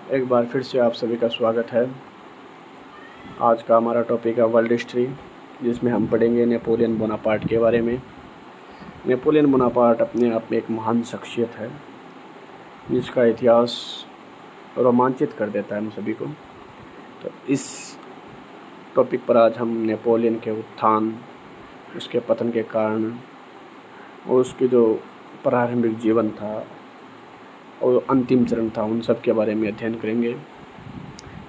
एक बार फिर से आप सभी का स्वागत है। आज का हमारा टॉपिक है वर्ल्ड हिस्ट्री, जिसमें हम पढ़ेंगे नेपोलियन बोनापार्ट के बारे में। नेपोलियन बोनापार्ट अपने आप में एक महान शख्सियत है, जिसका इतिहास रोमांचित कर देता है हम सभी को। तो इस टॉपिक पर आज हम नेपोलियन के उत्थान, उसके पतन के कारण और उसके जो प्रारंभिक जीवन था और अंतिम चरण था, उन सब के बारे में अध्ययन करेंगे।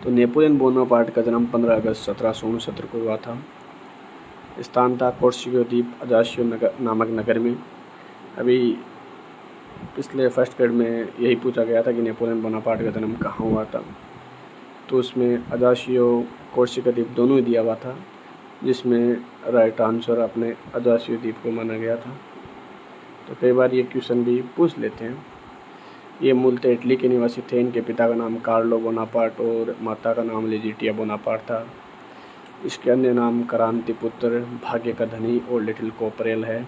तो नेपोलियन बोनापार्ट का जन्म 15 अगस्त 1769 को हुआ था। स्थान था कोर्सिको द्वीप अजासियो नामक नगर में। अभी पिछले फर्स्ट ग्रेड में यही पूछा गया था कि नेपोलियन बोनापार्ट का जन्म कहाँ हुआ था, तो उसमें अजासियो कोर्सिका द्वीप दोनों ही दिया हुआ था, जिसमें राइट आंसर अपने अजासियो द्वीप को माना गया था। तो कई बार ये क्वेश्चन भी पूछ लेते हैं। ये मूलतः इटली के निवासी थे। इनके पिता का नाम कार्लो बोनापार्ट और माता का नाम लेजिटिया बोनापार्ट था। इसके अन्य नाम क्रांति पुत्र, भाग्य का धनी और लिटिल कोपरेल है।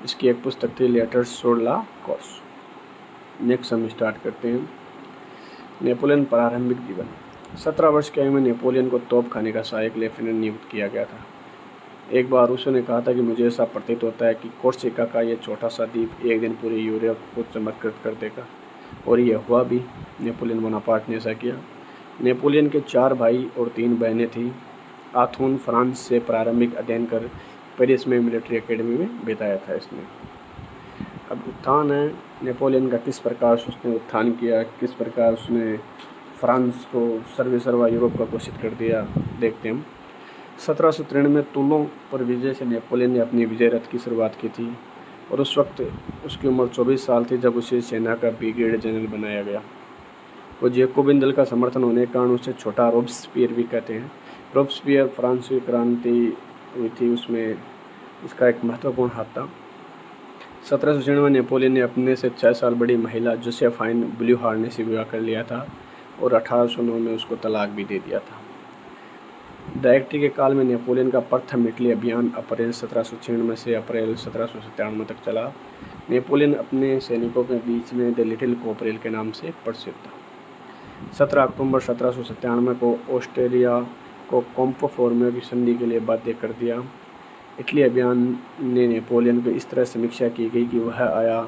इसकी एक पुस्तक थी लेटर्स सोर ला कॉस। नेक्स्ट हम स्टार्ट करते हैं। नेपोलियन प्रारंभिक जीवन। 17 वर्ष की आयु में नेपोलियन को तोप खाने का सहायक लेफ्टिनेंट नियुक्त किया गया था। एक बार उसने कहा था कि मुझे ऐसा प्रतीत होता है कि कोर्सिका का ये छोटा सा द्वीप एक दिन पूरे यूरोप को चमत्कृत कर देगा, और यह हुआ भी। नेपोलियन बोनापार्ट ने ऐसा किया। नेपोलियन के 4 भाई और 3 बहनें थीं। आथून फ्रांस से प्रारंभिक अध्ययन कर पेरिस में मिलिट्री एकेडमी में बिताया था इसने। अब उत्थान है नेपोलियन का, किस प्रकार से उसने उत्थान किया, किस प्रकार उसने फ्रांस को सर्वा यूरोप का घोषित कर दिया, देखते हैं। 1793 में तूलों पर विजय से नेपोलियन ने अपनी विजय रथ की शुरुआत की थी, और उस वक्त उसकी उम्र 24 साल थी जब उसे सेना का ब्रिगेडियर जनरल बनाया गया। वो जैकोबिन दल का समर्थन होने के कारण उसे छोटा रोबस्पियर भी कहते हैं। रोबस्पियर फ्रांसीसी क्रांति हुई थी, उसमें इसका एक महत्वपूर्ण हाथ था। 1796 में नेपोलियन ने अपने से 6 साल बड़ी महिला जोसेफाइन ब्लूहार्ने से विवाह कर लिया था, और 1809 में उसको तलाक भी दे दिया था। डायरेक्टरी के काल में नेपोलियन का प्रथम इटली अभियान अप्रैल 1796 से अप्रैल 1797 तक चला। नेपोलियन अपने सैनिकों के बीच में द लिटिल कोपरेल के नाम से प्रसिद्ध था। 17 अक्टूबर 1797 को ऑस्ट्रेलिया को कॉम्पो फॉर्मिया की संधि के लिए बाध्य कर दिया। इटली अभियान ने नेपोलियन को इस तरह समीक्षा की गई कि वह आया,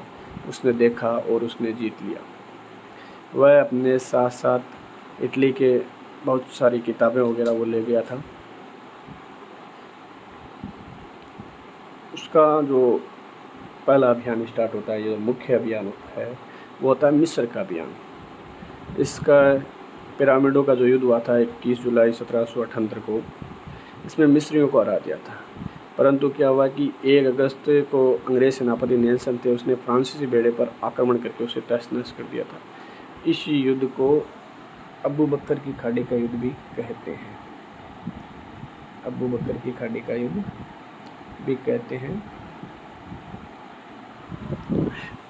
उसने देखा और उसने जीत लिया। वह अपने साथ साथ इटली के बहुत सारी किताबें वगैरह वो ले गया था। उसका जो पहला अभियान स्टार्ट होता है, ये मुख्य अभियान होता है, वो होता है मिस्र का अभियान। इसका पिरामिडों का जो युद्ध हुआ था 21 जुलाई 1778 को, इसमें मिस्रियों को हरा दिया था। परंतु क्या हुआ कि 1 अगस्त को अंग्रेज सेनापति नेल्सन थे, उसने फ्रांसीसी बेड़े पर आक्रमण करके उसे तहस नहस कर दिया था। इस युद्ध को अबू बकर की खाड़ी का युद्ध भी कहते हैं। अबू बकर की खाड़ी का युद्ध भी कहते हैं।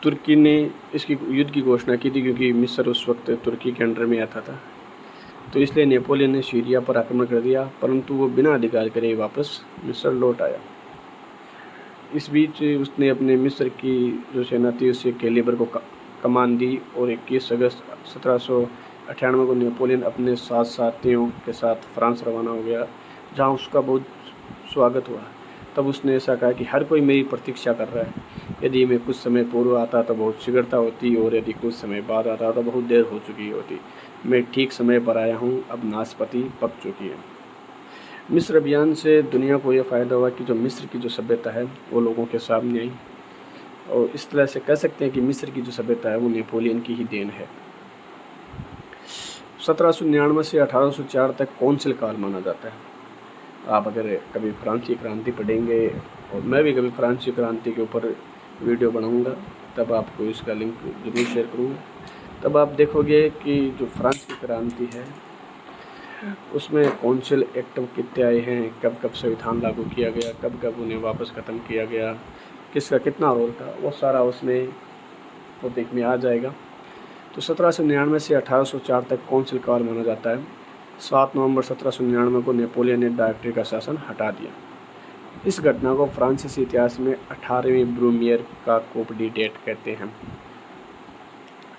तुर्की ने इसकी युद्ध की घोषणा की थी, क्योंकि मिस्र उस वक्त तुर्की के अंडर में आता था, तो इसलिए नेपोलियन ने सीरिया पर आक्रमण कर दिया, परंतु वो बिना अधिकार करे वापस मिस्र लौट आया। इस बीच उसने अपने मिस्र की जो सेना थी उससे कैलिबर को कमान दी, और 21 अगस्त 1798 को नेपोलियन अपने 7 साथियों के साथ फ्रांस रवाना हो गया, जहां उसका बहुत स्वागत हुआ। तब उसने ऐसा कहा कि हर कोई मेरी प्रतीक्षा कर रहा है। यदि मैं कुछ समय पूर्व आता तो बहुत शीघ्रता होती, और यदि कुछ समय बाद आता तो बहुत देर हो चुकी होती। मैं ठीक समय पर आया हूँ, अब नाशपाती पक चुकी है। मिस्र अभियान से दुनिया को यह फ़ायदा हुआ कि जो मिस्र की जो सभ्यता है वो लोगों के सामने आई, और इस तरह से कह सकते हैं कि मिस्र की जो सभ्यता है वो नेपोलियन की ही देन है। 1799 से 1804 तक कौंसिल काल माना जाता है। आप अगर कभी फ्रांसीसी क्रांति पढ़ेंगे, और मैं भी कभी फ्रांसीसी क्रांति के ऊपर वीडियो बनाऊंगा, तब आपको इसका लिंक जरूर शेयर करूंगा। तब आप देखोगे कि जो फ्रांस की क्रांति है उसमें कौंसिल एक्ट कितने आए हैं, कब कब संविधान लागू किया गया, कब कब उन्हें वापस ख़त्म किया गया, किसका कितना रोल था, वो सारा उसमें टॉपिक में आ जाएगा। तो 1799 से 1804 तक कौंसिल काल माना जाता है। 7 नवंबर 1799 को नेपोलियन ने डायरेक्टरी का शासन हटा दिया। इस घटना को फ्रांसीसी इतिहास में 18वीं ब्रूमियर का कोप डी डेट कहते हैं।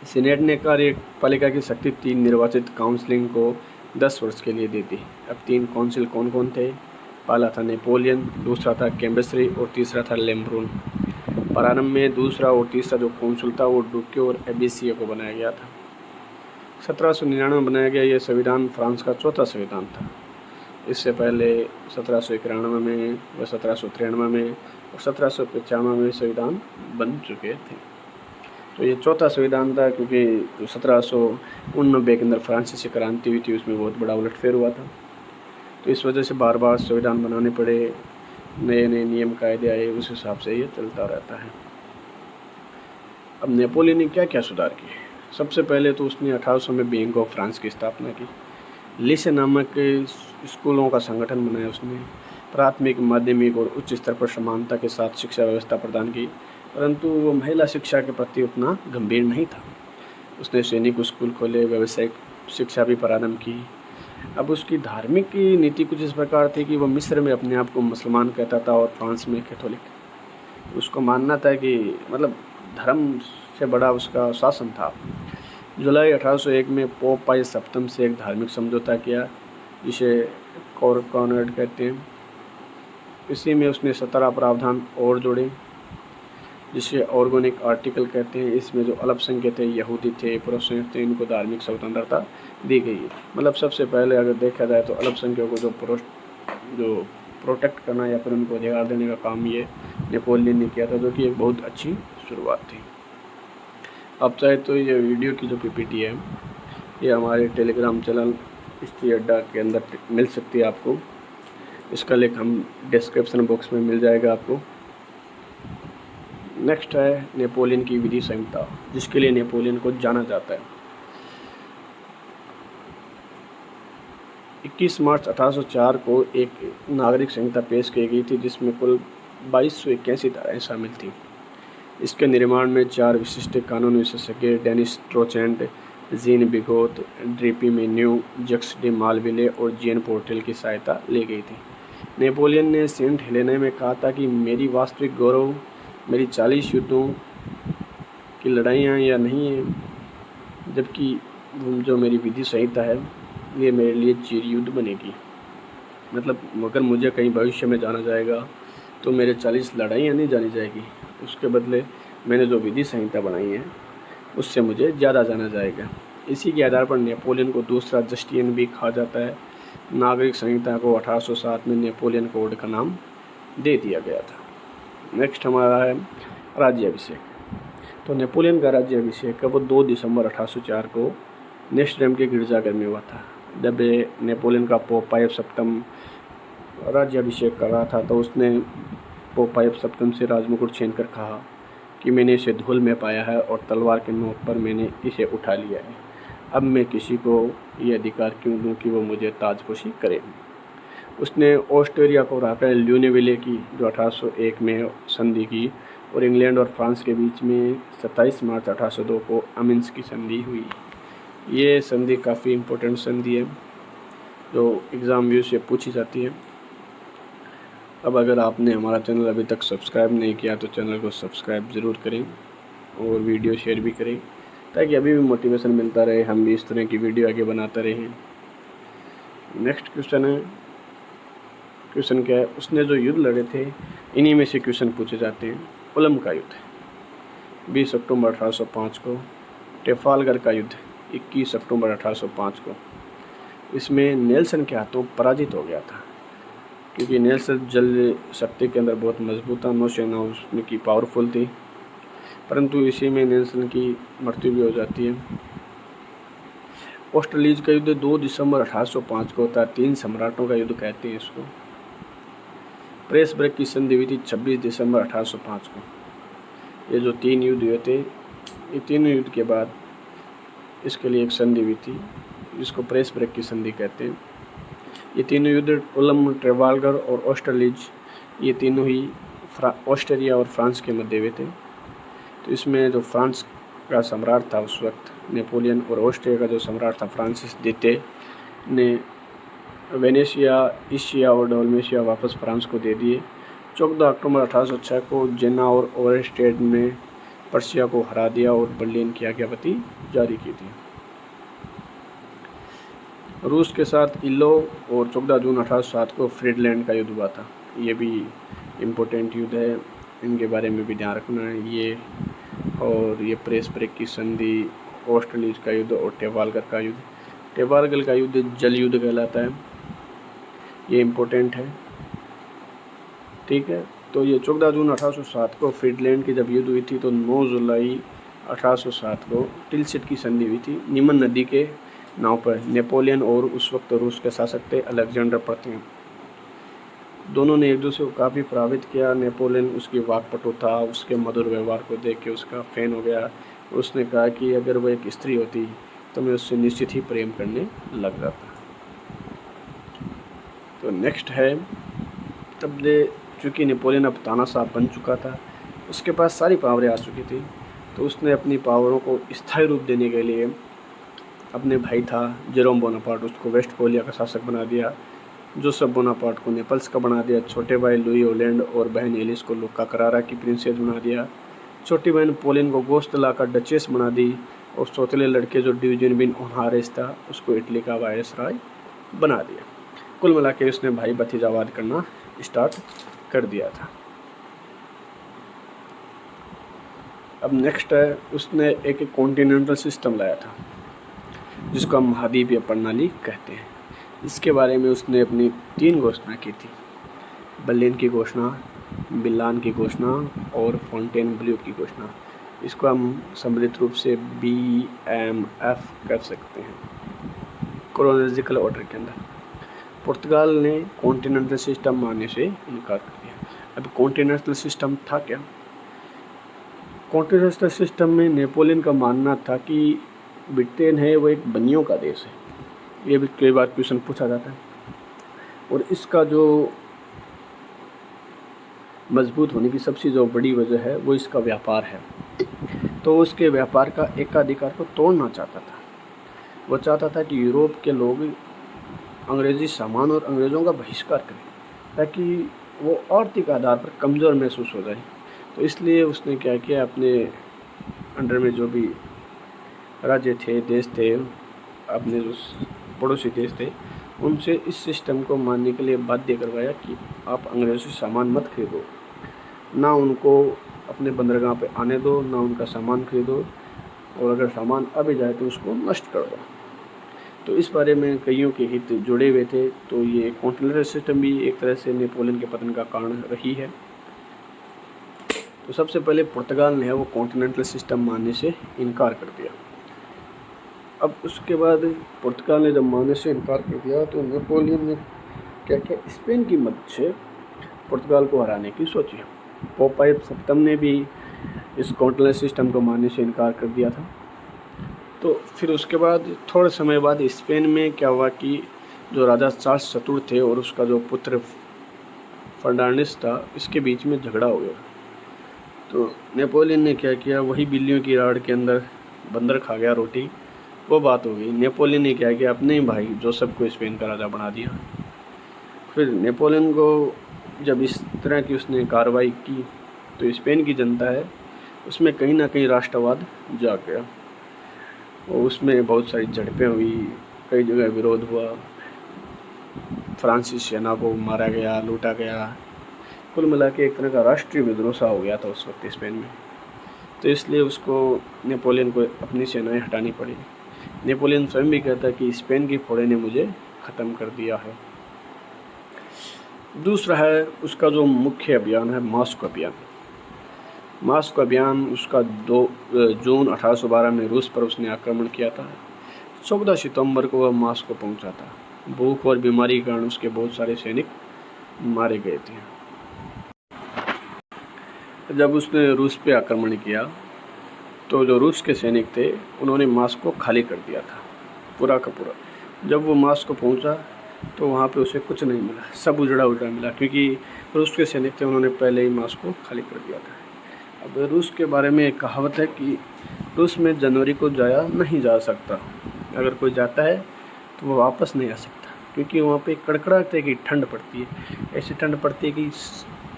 सीनेट ने कार्यपालिका की शक्ति 3 निर्वाचित काउंसिलिंग को 10 वर्ष के लिए दी थी। अब 3 काउंसिल कौन कौन थे? पहला था नेपोलियन, दूसरा था कैम्बेस्री और तीसरा था लेम्ब्रून। प्रारंभ में दूसरा और तीसरा जो काउंसिल था वो डुक्यो और एबीसीए को बनाया गया था। 1799 बनाया गया यह संविधान फ्रांस का चौथा संविधान था। इससे पहले 1791 में व 1793 में और 1795 में संविधान बन चुके थे। तो ये चौथा संविधान था क्योंकि 1789 के अंदर फ्रांसीसी क्रांति हुई थी, उसमें बहुत बड़ा उलटफेर हुआ था। तो इस वजह से बार बार संविधान बनाने पड़े, नए नए नियम कायदे आए, उस हिसाब से ये चलता रहता है। अब नेपोलियन ने क्या क्या सुधार किए? सबसे पहले तो उसने 1800 में बैंक ऑफ फ्रांस की स्थापना की। लिसे नामक स्कूलों का संगठन बनाया उसने। प्राथमिक, माध्यमिक और उच्च स्तर पर समानता के साथ शिक्षा व्यवस्था प्रदान की, परंतु वो महिला शिक्षा के प्रति उतना गंभीर नहीं था। उसने सैनिक स्कूल खोले, व्यावसायिक शिक्षा भी प्रारंभ की। अब उसकी धार्मिक नीति कुछ इस प्रकार थी कि वो मिस्र में अपने आप को मुसलमान कहता था और फ्रांस में कैथोलिक। उसको मानना था कि मतलब धर्म से बड़ा उसका शासन था। जुलाई 1801 में पोप पाई सप्तम से एक धार्मिक समझौता किया, जिसे कॉर्कोनेड कहते हैं। इसी में उसने 17 प्रावधान और जोड़े, जिसे ऑर्गेनिक आर्टिकल कहते हैं। इसमें जो अल्पसंख्यक थे, यहूदी थे, पुरुष थे, इनको धार्मिक स्वतंत्रता दी गई है। मतलब सबसे पहले अगर देखा जाए तो अल्पसंख्यकों को जो प्रोटेक्ट करना या फिर उनको अधिकार देने का काम ये नेपोलियन ने किया था, जो कि एक बहुत अच्छी शुरुआत थी। अब चाहे तो ये वीडियो की जो पीपीटी है ये हमारे टेलीग्राम चैनल हिस्ट्री अड्डा के अंदर मिल सकती है आपको। इसका लिंक हम डिस्क्रिप्शन बॉक्स में मिल जाएगा आपको। नेक्स्ट है नेपोलियन की विधि संहिता, जिसके लिए नेपोलियन को जाना जाता है। 21 मार्च 1804 को एक नागरिक संहिता पेश की गई थी, जिसमें कुल 2281 धाराएं शामिल थी। इसके निर्माण में 4 विशिष्ट कानून विशेषज्ञ डेनिस ट्रोचेंट, जीन बिगोत, ड्रीपी मेन्यू, जक्स डे मालविले और जीन पोर्टेल की सहायता ली गई थी। नेपोलियन ने सेंट हेलेना में कहा था कि मेरी वास्तविक गौरव मेरी 40 युद्धों की लड़ाइयाँ या नहीं है, जबकि जो मेरी विधि संहिता है ये मेरे लिए चिर युद्ध बनेगी। मतलब अगर मुझे कहीं भविष्य में जाना जाएगा तो मेरे 40 लड़ाइयाँ नहीं जानी जाएगी, उसके बदले मैंने जो विधि संहिता बनाई है उससे मुझे ज़्यादा जाना जाएगा। इसी के आधार पर नेपोलियन को दूसरा जस्टियन भी कहा जाता है। नागरिक संहिता को 1807 में नेपोलियन कोड का नाम दे दिया गया था। नेक्स्ट हमारा है राज्याभिषेक। तो नेपोलियन का राज्याभिषेक वो 2 दिसंबर 1804 को नेस्ट्रेम के गिरजाघर में हुआ था। जब नेपोलियन का पोप पाई सप्तम राज्याभिषेक कर रहा था तो उसने पोप पाई सप्तम से राजमुकुट छीन कर कहा कि मैंने इसे धूल में पाया है और तलवार के नोक पर मैंने इसे उठा लिया है। अब मैं किसी को ये अधिकार क्यों दूँ कि वो मुझे ताजपोशी करे। उसने ऑस्ट्रेलिया को हराकर ल्यूनेविले की जो 1801 में संधि की और इंग्लैंड और फ्रांस के बीच में 27 मार्च 1802 को अमिन्स की संधि हुई। ये संधि काफ़ी इम्पोर्टेंट संधि है जो एग्ज़ाम व्यू से पूछी जाती है। अब अगर आपने हमारा चैनल अभी तक सब्सक्राइब नहीं किया तो चैनल को सब्सक्राइब ज़रूर करें और वीडियो शेयर भी करें, ताकि अभी भी मोटिवेशन मिलता रहे, हम भी इस तरह की वीडियो आगे बनाते रहें। नेक्स्ट क्वेश्चन है, क्वेश्चन क्या है, उसने जो युद्ध लड़े थे इन्हीं में से क्वेश्चन पूछे जाते हैं। उलम का युद्ध 20 अक्टूबर 1805 को, ट्रेफालगर का युद्ध 21 अक्टूबर 1805 को। इसमें नेल्सन के हाथों पराजित हो गया था, क्योंकि नेल्सन जल शक्ति के अंदर बहुत मजबूत था, नौसेना उसमें की पावरफुल थी, परंतु इसी में नेल्सन की मृत्यु भी हो जाती है। ऑस्ट्रेलिया का युद्ध 2 दिसंबर 1805 को होता है। 3 सम्राटों का युद्ध कहते हैं इसको। प्रेसबर्ग की संधि हुई थी 26 दिसंबर 1805 को। ये जो 3 युद्ध हुए थे, ये तीनों युद्ध के बाद इसके लिए एक संधि हुई थी, जिसको प्रेसबर्ग की संधि कहते हैं। ये तीनों युद्ध उलम, ट्रेफालगर और ऑस्ट्रेलिया, ये तीनों ही ऑस्ट्रिया और फ्रांस के मध्य हुए थे। तो इसमें जो फ्रांस का सम्राट था उस वक्त नेपोलियन, और ऑस्ट्रिया का जो सम्राट था फ्रांसिस द्वितीय ने वेनेशिया, इस्चिया और डोल्मेशिया वापस फ्रांस को दे दिए। 14 अक्टूबर 1806 को जेना और ओवरस्टेड में पर्शिया को हरा दिया और बर्लिन की आज्ञापत्री जारी की थी। रूस के साथ इल्लो और 14 जून 1807 को फ्रीडलैंड का युद्ध हुआ था। ये भी इम्पोर्टेंट युद्ध है, इनके बारे में भी ध्यान रखना है। ये और ये प्रेसब्रेक की संधि, ऑस्ट्रेलिज का युद्ध और ट्रेफाल्गर का युद्ध। ट्रेफाल्गर का युद्ध जल युद्ध कहलाता है, ये इम्पोर्टेंट है, ठीक है। तो ये 14 जून 1807 को फ्रीडलैंड की जब युद्ध हुई थी, तो 9 जुलाई 1807 को टिलसिट की संधि हुई थी नीमन नदी के नाव पर। नेपोलियन और उस वक्त रूस के शासक थे अलेक्जेंडर प्रथम। दोनों ने एक दूसरे को काफ़ी प्रभावित किया। नेपोलियन उसकी वाकपटुता, उसके मधुर व्यवहार को देख के उसका फ़ैन हो गया। उसने कहा कि अगर वो एक स्त्री होती तो मैं उससे निश्चित ही प्रेम करने लग जाता। तो नेक्स्ट है, तब चूँकि नेपोलियन अब तानाशाह बन चुका था, उसके पास सारी पावरें आ चुकी थी, तो उसने अपनी पावरों को स्थायी रूप देने के लिए अपने भाई था जेरोम बोनापार्ट, उसको वेस्टफोलिया का शासक बना दिया। जोसेफ बोनापार्ट को नेपल्स का बना दिया। छोटे भाई लुई ओलैंड और बहन एलिस को लुक्का करारा की प्रिंसेस बना दिया। छोटी बहन पोलिन को गोश्त लाकर डचेस बना दी। और सौतेले लड़के जो डिवीजन बिन ओनहारेस था, उसको इटली का वायसराय बना दिया। कुल मिला के उसने भाई भतीजावाद करना स्टार्ट कर दिया था। अब नेक्स्ट है, उसने एक कॉन्टिनेंटल सिस्टम लाया था जिसको हम महाद्वीपीय प्रणाली कहते हैं। इसके बारे में उसने अपनी 3 घोषणा की थी, बर्लिन की घोषणा, मिलान की घोषणा और फोंटेनब्लेau की घोषणा। इसको हम सम्मिलित रूप से BMF कर सकते हैं, क्रोनोलॉजिकल ऑर्डर के अंदर। पुर्तगाल ने कॉन्टिनेंटल सिस्टम मानने से इनकार कर दिया। अब कॉन्टिनेंटल सिस्टम था क्या? कॉन्टिनेंटल सिस्टम में नेपोलियन का मानना था कि ब्रिटेन है वो एक बनियों का देश है। ये भी कई बार क्वेश्चन पूछा जाता है। और इसका जो मजबूत होने की सबसे जो बड़ी वजह है वो इसका व्यापार है। तो उसके व्यापार का एकाधिकार को तोड़ना चाहता था। वो चाहता था कि यूरोप के लोग अंग्रेज़ी सामान और अंग्रेज़ों का बहिष्कार करें, ताकि वो आर्थिक आधार पर कमज़ोर महसूस हो जाए। तो इसलिए उसने क्या किया, अपने अंडर में जो भी राज्य थे, देश थे, अपने जो पड़ोसी देश थे, उनसे इस सिस्टम को मानने के लिए बाध्य करवाया कि आप अंग्रेज़ों से सामान मत खरीदो, ना उनको अपने बंदरगाह पे आने दो, ना उनका सामान खरीदो, और अगर सामान आ भी जाए तो उसको नष्ट कर दो। तो इस बारे में कईयों के हित जुड़े हुए थे। तो ये कॉन्टिनेंटल सिस्टम भी एक तरह से नेपोलियन के पतन का कारण रही है। तो सबसे पहले पुर्तगाल ने वो कॉन्टिनेंटल सिस्टम मानने से इनकार कर दिया। अब उसके बाद पुर्तगाल ने जब मानने से इनकार कर दिया, तो नेपोलियन ने क्या किया, स्पेन की मदद से पुर्तगाल को हराने की सोची। पोप पाई सप्तम ने भी इस कॉन्टिनेंटल सिस्टम को मानने से इनकार कर दिया था। तो फिर उसके बाद थोड़े समय बाद स्पेन में क्या हुआ कि जो राजा चार्ल्स चतुर्थ थे और उसका जो पुत्र फर्नांडिस था, इसके बीच में झगड़ा हो गया। तो नेपोलियन ने क्या किया, वही बिल्लियों की राड़ के अंदर बंदर खा गया रोटी, वो बात हो गई। नेपोलियन ने क्या किया, अपने ही भाई जोसेफ को स्पेन का राजा बना दिया। फिर नेपोलियन को जब इस तरह की उसने कार्रवाई की, तो स्पेन की जनता है उसमें कहीं ना कहीं राष्ट्रवाद जाग गया, और उसमें बहुत सारी झड़पें हुई, कई जगह विरोध हुआ, फ्रांसीसी सेना को मारा गया, लूटा गया। कुल मिला के एक तरह का राष्ट्रीय विद्रोह सा हो गया था उस वक्त स्पेन में। तो इसलिए उसको नेपोलियन को अपनी सेनाएं हटानी पड़ी। नेपोलियन स्वयं भी कहता है कि स्पेन की फौड़े ने मुझे ख़त्म कर दिया है। दूसरा है उसका जो मुख्य अभियान है, मॉस्को अभियान। मॉस्को अभियान उसका 2 जून 1812 में रूस पर उसने आक्रमण किया था। 14 सितंबर को वह मॉस्को पहुंचा था। भूख और बीमारी के कारण उसके बहुत सारे सैनिक मारे गए थे। जब उसने रूस पे आक्रमण किया, तो जो रूस के सैनिक थे उन्होंने मॉस्को खाली कर दिया था पूरा का पूरा। जब वो मॉस्को पहुंचा तो वहाँ पे उसे कुछ नहीं मिला, सब उजड़ा मिला, क्योंकि रूस के सैनिक थे, उन्होंने पहले ही मॉस्को खाली कर दिया था। अब रूस के बारे में एक कहावत है कि रूस में जनवरी को जाया नहीं जा सकता। अगर कोई जाता है तो वो वापस नहीं आ सकता, क्योंकि वहाँ पे कड़कड़ाते की ठंड पड़ती है। ऐसी ठंड पड़ती है कि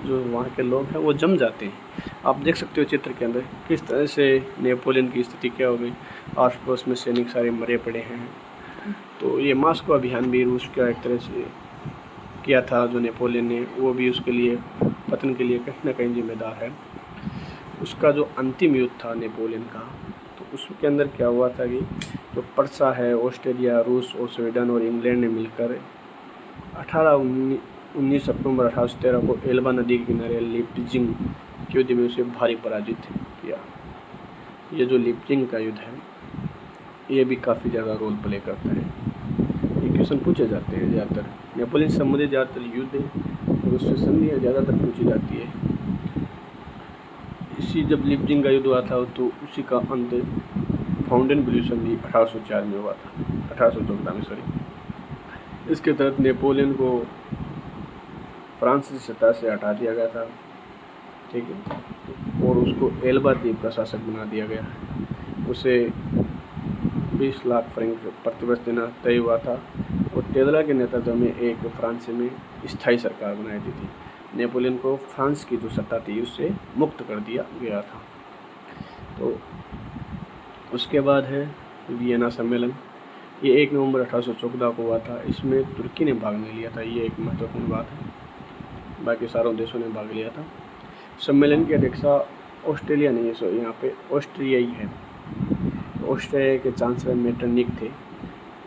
जो वहाँ के लोग हैं वो जम जाते हैं। आप देख सकते हो चित्र के अंदर किस तरह से नेपोलियन की स्थिति क्या हो गई, आस पड़ोस में सैनिक सारे मरे पड़े हैं। तो ये मास्को अभियान भी रूस का एक तरह से किया था जो नेपोलियन ने, वो भी उसके लिए पतन के लिए कहीं ना कहीं जिम्मेदार है। उसका जो अंतिम युद्ध था नेपोलियन का, तो उसके अंदर क्या हुआ था कि जो पर्सा है, ऑस्ट्रेलिया, रूस और स्वीडन और इंग्लैंड ने मिलकर 19 अक्टूबर 1813 को एल्बा नदी के किनारे लिप्जिंग के युद्ध में उसे भारी पराजित किया। ये जो लिप्जिंग का युद्ध है ये भी काफ़ी ज़्यादा रोल प्ले करता है। ये क्वेश्चन पूछे जाते हैं ज़्यादातर, नेपोलियन से संबंधित ज़्यादातर युद्ध और उससे संधियाँ ज़्यादातर पूछी जाती है। इसी जब लिप्जिंग का युद्ध हुआ था तो उसी का अंत फाउंटेनब्लेउ संधि 1804 में हुआ था, 1814 में सॉरी। इसके तहत नेपोलियन को फ्रांस की सत्ता से हटा दिया गया था, ठीक है, और उसको एल्बा द्वीप का शासक बना दिया गया। उसे 20 लाख फ्रैंक प्रतिवर्ष देना तय हुआ था और टेदला के नेतृत्व में एक फ्रांस में स्थायी सरकार बनाई दी थी। नेपोलियन को फ्रांस की जो सत्ता थी उससे मुक्त कर दिया गया था। तो उसके बाद है वियना सम्मेलन। ये 1 नवंबर 1814 को हुआ था। इसमें तुर्की ने भाग नहीं लिया था, ये एक महत्वपूर्ण बात है, बाकी सारों देशों ने भाग लिया था। सम्मेलन की अध्यक्षता ऑस्ट्रेलिया नहीं है, सो यहाँ पे ऑस्ट्रिया ही है। ऑस्ट्रिया के चांसलर मेटरनिक थे,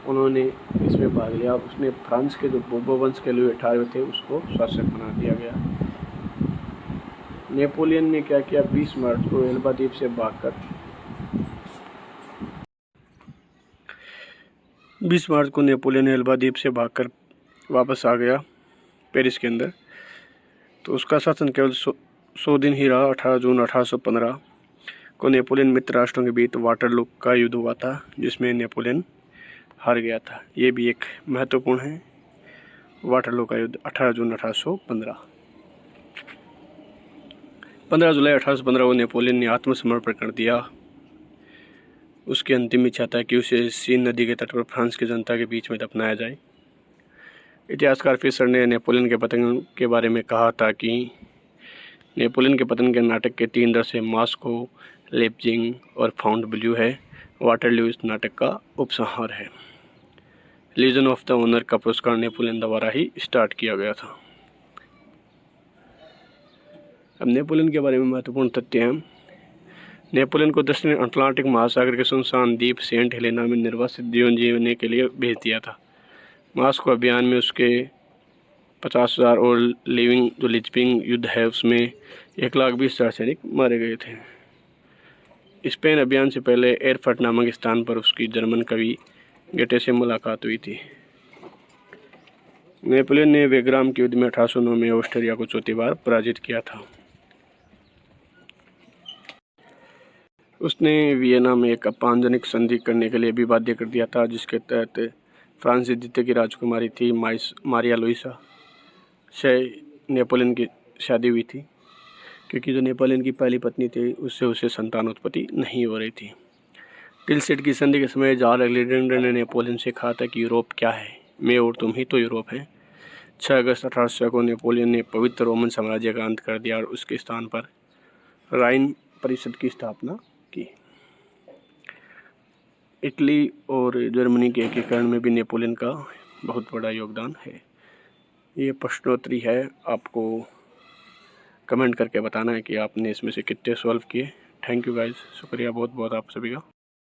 उन्होंने इसमें भाग लिया। उसने फ्रांस के जो बोर्बो वंश के लुई 18वें थे उसको शासक बना दिया गया। नेपोलियन ने क्या किया, 20 मार्च को एल्बा द्वीप से भागकर 20 मार्च को नेपोलियन एल्बा द्वीप से भागकर वापस आ गया पेरिस के अंदर। तो उसका शासन केवल 100 दिन ही रहा। 18 जून 1815 को नेपोलियन मित्र राष्ट्रों के बीच वाटरलू का युद्ध हुआ था, जिसमें नेपोलियन हार गया था। ये भी एक महत्वपूर्ण है, वाटरलू का युद्ध 18 जून 1815। 15 जुलाई 1815 को नेपोलियन ने आत्मसमर्पण कर दिया। उसकी अंतिम इच्छा था कि उसे सीन नदी के तट पर फ्रांस की जनता के बीच में दफनाया जाए। इतिहासकार फिशर ने नेपोलियन के पतन के बारे में कहा था कि नेपोलियन के पतन के नाटक के 3 दृश्य मास्को, लिप्जिंग और फाउंटेनब्लेउ है। वाटरलू इस नाटक का उपसंहार है। लीजन ऑफ द ऑनर का पुरस्कार नेपोलियन द्वारा ही स्टार्ट किया गया था। अब नेपोलियन के बारे में महत्वपूर्ण तथ्य हैं। नेपोलियन को दक्षिण अटलांटिक महासागर के सुनसान द्वीप सेंट हेलेना में निर्वासित जीवन जीने के लिए भेज दिया था। मास्को अभियान में उसके 50,000 और लिविंग जो लिप्जिंग युद्ध है उसमें 1,20,000 सैनिक मारे गए थे। स्पेन अभियान से पहले एरफर्ट नामक स्थान पर उसकी जर्मन कवि गेटे से मुलाकात हुई थी। नेपोलियन ने वेग्राम के युद्ध में 1809 में ऑस्ट्रिया को चौथी बार पराजित किया था। उसने वियना में एक अपमानजनक संधि करने के लिए भी बाध्य कर दिया था, जिसके तहत फ्रांसीसी द्वितीय की राजकुमारी थी मारिया लुइसा से नेपोलियन की शादी हुई थी, क्योंकि जो नेपोलियन की पहली पत्नी थी उससे उसे संतान उत्पत्ति नहीं हो रही थी। टिलसिट की संधि के समय जार्ज अलेक्जेंडर ने नेपोलियन से कहा था कि यूरोप क्या है, मैं और तुम ही तो यूरोप हैं। 6 अगस्त 1800 को नेपोलियन ने पवित्र रोमन साम्राज्य का अंत कर दिया और उसके स्थान पर राइन परिषद की स्थापना की। इटली और जर्मनी के एकीकरण में भी नेपोलियन का बहुत बड़ा योगदान है। ये प्रश्नोत्तरी है, आपको कमेंट करके बताना है कि आपने इसमें से कितने सॉल्व किए। थैंक यू गाइस, शुक्रिया बहुत बहुत आप सभी का।